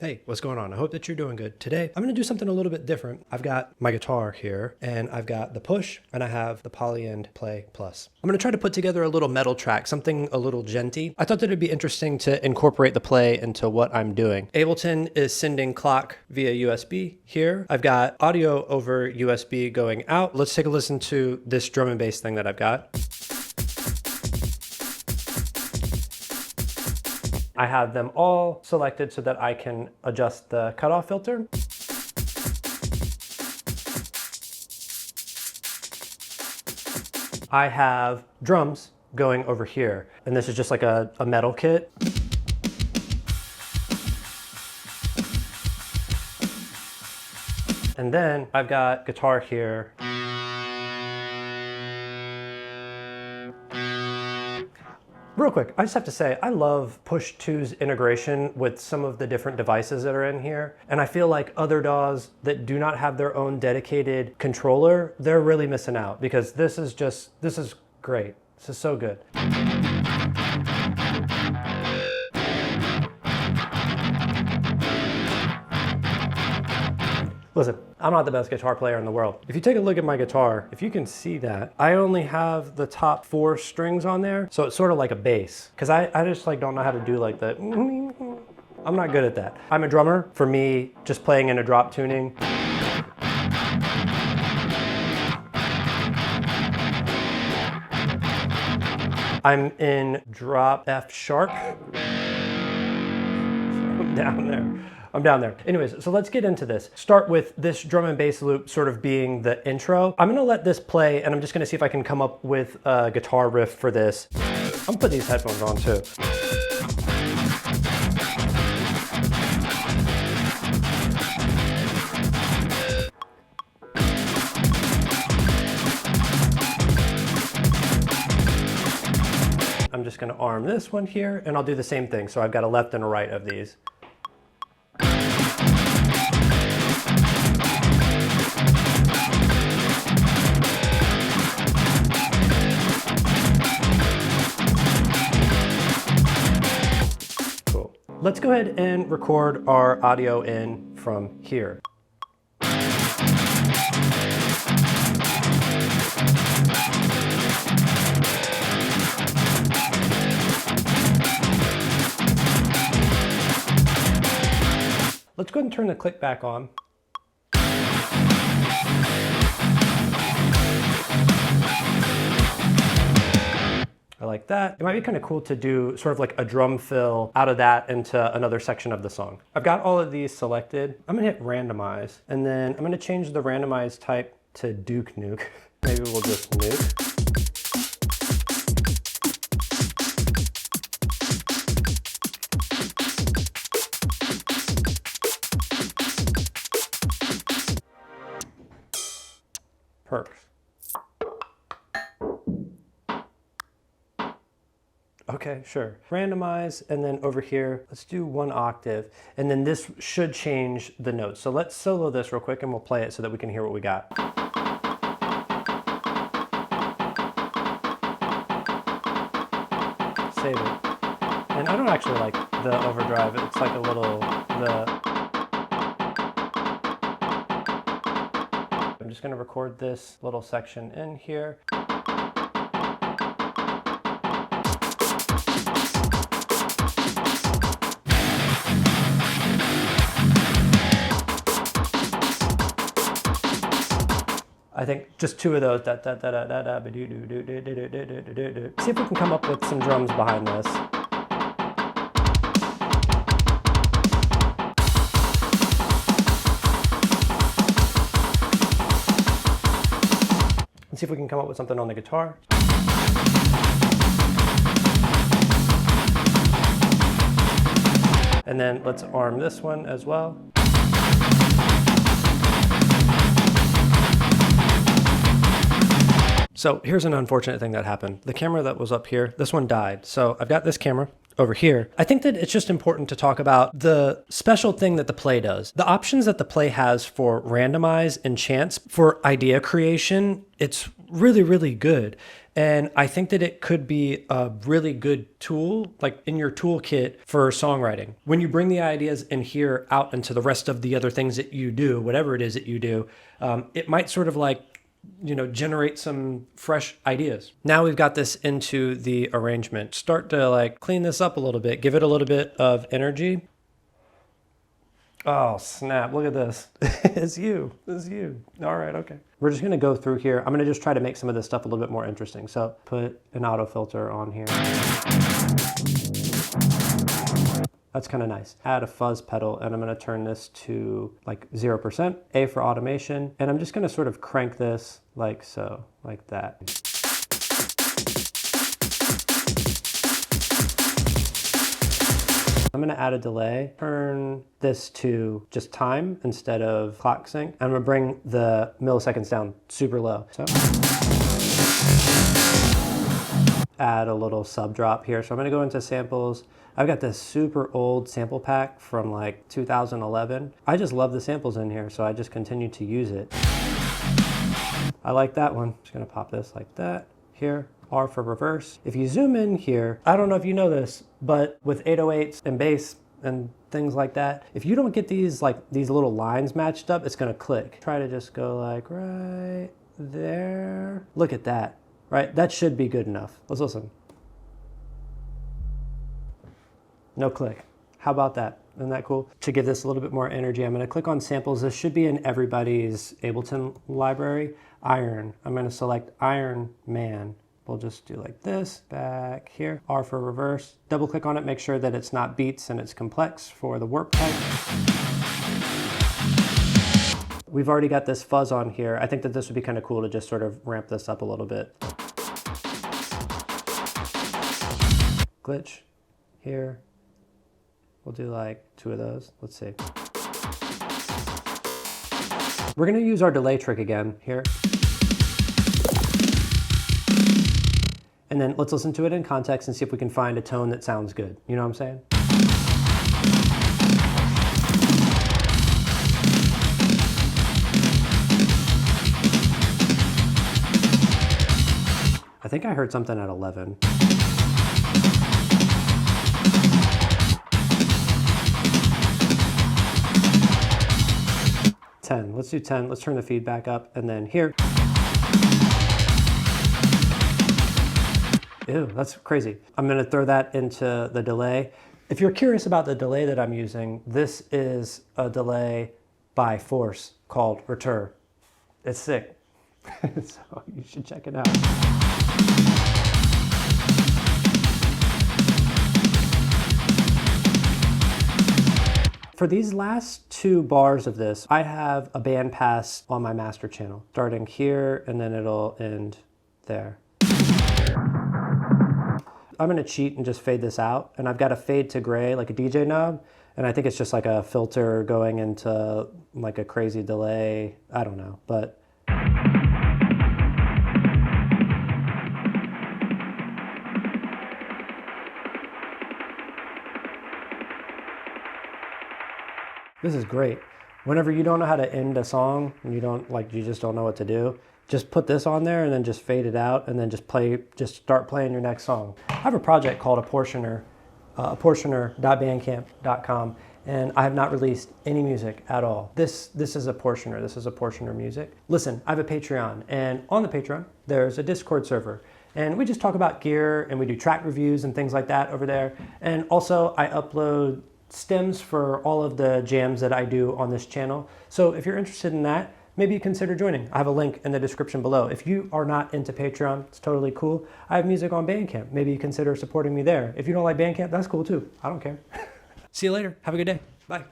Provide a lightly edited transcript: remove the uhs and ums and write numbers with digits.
Hey, what's going on? I hope that you're doing good. Today, I'm going to do something a little bit different. I've got my guitar here, and I've got the push, and I have the Polyend Play Plus. I'm going to try to put together a little metal track, something a little genty. I thought that it'd be interesting to incorporate the play into what I'm doing. Ableton is sending clock via USB here. I've got audio over USB going out. Let's take a listen to this drum and bass thing that I've got. I have them all selected so that I can adjust the cutoff filter. I have drums going over here, and this is just like a metal kit. And then I've got guitar here. Real quick, I just have to say, I love Push 2's integration with some of the different devices that are in here. And I feel like other DAWs that do not have their own dedicated controller, they're really missing out, because this is great. This is so good. Listen, I'm not the best guitar player in the world. If you take a look at my guitar, if you can see that, I only have the top 4 strings on there, so it's sort of like a bass. Because I just like don't know how to do like the, I'm not good at that. I'm a drummer. For me, just playing in a drop tuning. I'm in drop F sharp. I'm down there. I'm down there. Anyways, so let's get into this. Start with this drum and bass loop sort of being the intro. I'm gonna let this play, and I'm just gonna see if I can come up with a guitar riff for this. I'm gonna put these headphones on too. I'm just gonna arm this one here, and I'll do the same thing. So I've got a left and a right of these. Let's go ahead and record our audio in from here. Let's go ahead and turn the click back on. I like that. It might be kind of cool to do sort of like a drum fill out of that into another section of the song. I've got all of these selected. I'm gonna hit randomize, and then I'm gonna change the randomize type to Duke Nuke. Maybe we'll just nuke. Perks. Okay, sure. Randomize, and then over here, let's do 1 octave, and then this should change the notes. So let's solo this real quick, and we'll play it so that we can hear what we got. Save it. And I don't actually like the overdrive. It's like a little, I'm just gonna record this little section in here. I think just 2 of those. See if we can come up with some drums behind this. Let's see if we can come up with something on the guitar. And then let's arm this one as well. So here's an unfortunate thing that happened. The camera that was up here, this one died. So I've got this camera over here. I think that it's just important to talk about the special thing that the Play does. The options that the Play has for randomize and chance for idea creation, it's really, really good. And I think that it could be a really good tool, like in your toolkit for songwriting. When you bring the ideas in here out into the rest of the other things that you do, whatever it is that you do, it might sort of like, generate some fresh ideas. Now we've got this into the arrangement. Start to like clean this up a little bit, give it a little bit of energy. Oh, snap. Look at this. It's you. It's you. All right, okay. We're just going to go through here. I'm going to just try to make some of this stuff a little bit more interesting. So put an auto filter on here. That's kind of nice. Add a fuzz pedal, and I'm going to turn this to like 0%, A for automation. And I'm just going to sort of crank this like so, like that. I'm going to add a delay, turn this to just time instead of clock sync. I'm going to bring the milliseconds down super low. So add a little sub drop here. So I'm going to go into samples. I've got this super old sample pack from like 2011. I just love the samples in here, so I just continue to use it. I like that one. Just going to pop this like that here. R for reverse. If you zoom in here, I don't know if you know this, but with 808s and bass and things like that, if you don't get these little lines matched up, it's gonna click. Try to just go like right there. Look at that, right? That should be good enough. Let's listen. No click. How about that? Isn't that cool? To give this a little bit more energy, I'm gonna click on samples. This should be in everybody's Ableton library. Iron. I'm gonna select Iron Man. We'll just do like this, back here. R for reverse. Double click on it, make sure that it's not beats and it's complex for the warp type. We've already got this fuzz on here. I think that this would be kind of cool to just sort of ramp this up a little bit. Glitch here. We'll do like 2 of those. Let's see. We're gonna use our delay trick again here. And then let's listen to it in context and see if we can find a tone that sounds good. You know what I'm saying? I think I heard something at 11. Let's do 10. Let's turn the feedback up, and then here. Ew, that's crazy. I'm gonna throw that into the delay. If you're curious about the delay that I'm using, this is a delay by Force called Return. It's sick. So you should check it out. For these last 2 bars of this, I have a band pass on my master channel, starting here, and then it'll end there. I'm gonna cheat and just fade this out, and I've got a fade to gray, like a DJ knob, and I think it's just like a filter going into like a crazy delay. I don't know, but. This is great. Whenever you don't know how to end a song and you just don't know what to do, just put this on there and then just fade it out and then just start playing your next song. I have a project called apportioner.bandcamp.com, and I have not released any music at all. This is a portioner. This is a portioner music. Listen, I have a Patreon, and on the Patreon, there's a Discord server. And we just talk about gear, and we do track reviews and things like that over there. And also, I upload stems for all of the jams that I do on this channel. So if you're interested in that, maybe consider joining. I have a link in the description below. If you are not into Patreon, it's totally cool. I have music on Bandcamp. Maybe consider supporting me there. If you don't like Bandcamp, that's cool too. I don't care. See you later. Have a good day. Bye.